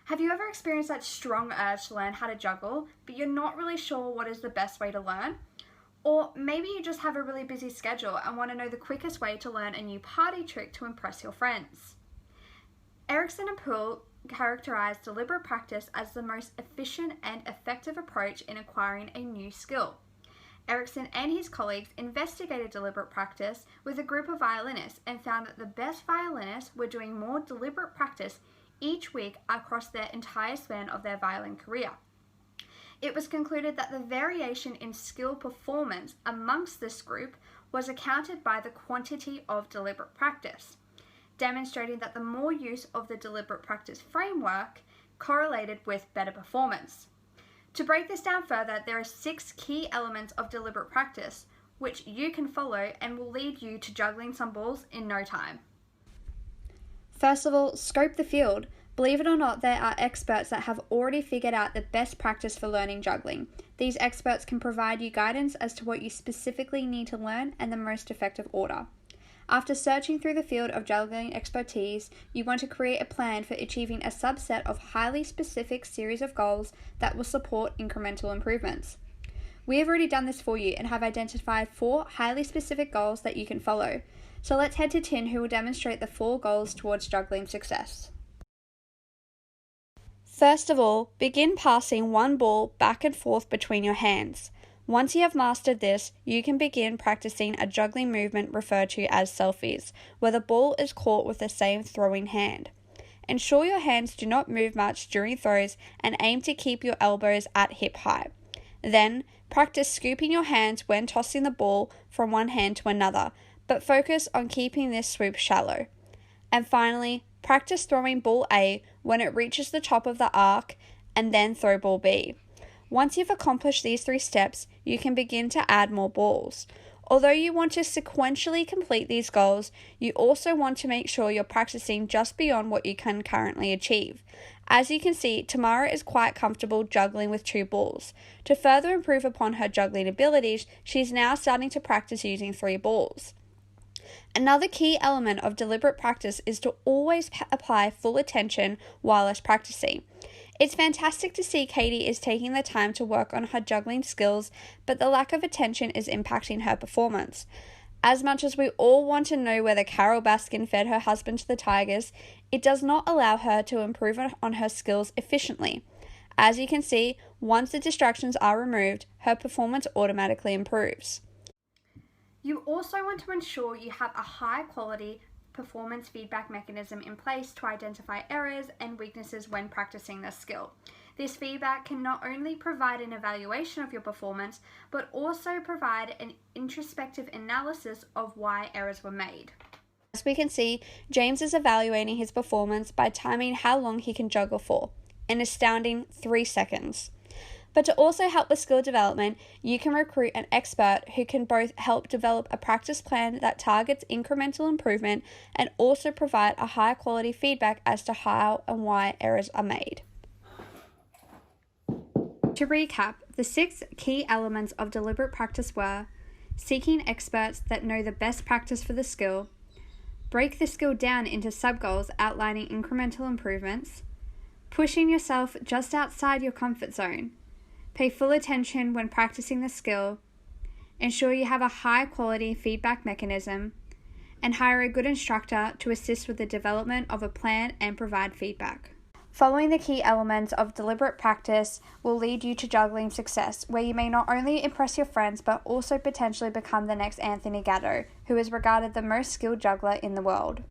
Have you ever experienced that strong urge to learn how to juggle, but you're not really sure what is the best way to learn? Or maybe you just have a really busy schedule and want to know the quickest way to learn a new party trick to impress your friends. Erickson and Poole characterized deliberate practice as the most efficient and effective approach in acquiring a new skill. Erickson and his colleagues investigated deliberate practice with a group of violinists and found that the best violinists were doing more deliberate practice each week across their entire span of their violin career. It was concluded that the variation in skill performance amongst this group was accounted by the quantity of deliberate practice, demonstrating that the more use of the deliberate practice framework correlated with better performance. To break this down further, there are 6 key elements of deliberate practice which you can follow and will lead you to juggling some balls in no time. First of all, scope the field. Believe it or not, there are experts that have already figured out the best practice for learning juggling. These experts can provide you guidance as to what you specifically need to learn and the most effective order. After searching through the field of juggling expertise, you want to create a plan for achieving a subset of highly specific series of goals that will support incremental improvements. We have already done this for you and have identified 4 highly specific goals that you can follow. So let's head to Tin, who will demonstrate the 4 goals towards juggling success. First of all, begin passing one ball back and forth between your hands. Once you have mastered this, you can begin practicing a juggling movement referred to as selfies, where the ball is caught with the same throwing hand. Ensure your hands do not move much during throws and aim to keep your elbows at hip height. Then, practice scooping your hands when tossing the ball from one hand to another, but focus on keeping this swoop shallow. And finally, practice throwing ball A when it reaches the top of the arc, and then throw ball B. Once you've accomplished these 3 steps, you can begin to add more balls. Although you want to sequentially complete these goals, you also want to make sure you're practicing just beyond what you can currently achieve. As you can see, Tamara is quite comfortable juggling with 2 balls. To further improve upon her juggling abilities, she's now starting to practice using 3 balls. Another key element of deliberate practice is to always apply full attention whilst practicing. It's fantastic to see Katie is taking the time to work on her juggling skills, but the lack of attention is impacting her performance. As much as we all want to know whether Carol Baskin fed her husband to the tigers, it does not allow her to improve on her skills efficiently. As you can see, once the distractions are removed, her performance automatically improves. You also want to ensure you have a high quality performance feedback mechanism in place to identify errors and weaknesses when practicing this skill. This feedback can not only provide an evaluation of your performance, but also provide an introspective analysis of why errors were made. As we can see, James is evaluating his performance by timing how long he can juggle for, an astounding 3 seconds. But to also help with skill development, you can recruit an expert who can both help develop a practice plan that targets incremental improvement and also provide a high quality feedback as to how and why errors are made. To recap, the 6 key elements of deliberate practice were: seeking experts that know the best practice for the skill, break the skill down into sub-goals outlining incremental improvements, pushing yourself just outside your comfort zone, pay full attention when practicing the skill, ensure you have a high-quality feedback mechanism, and hire a good instructor to assist with the development of a plan and provide feedback. Following the key elements of deliberate practice will lead you to juggling success, where you may not only impress your friends but also potentially become the next Anthony Gatto, who is regarded the most skilled juggler in the world.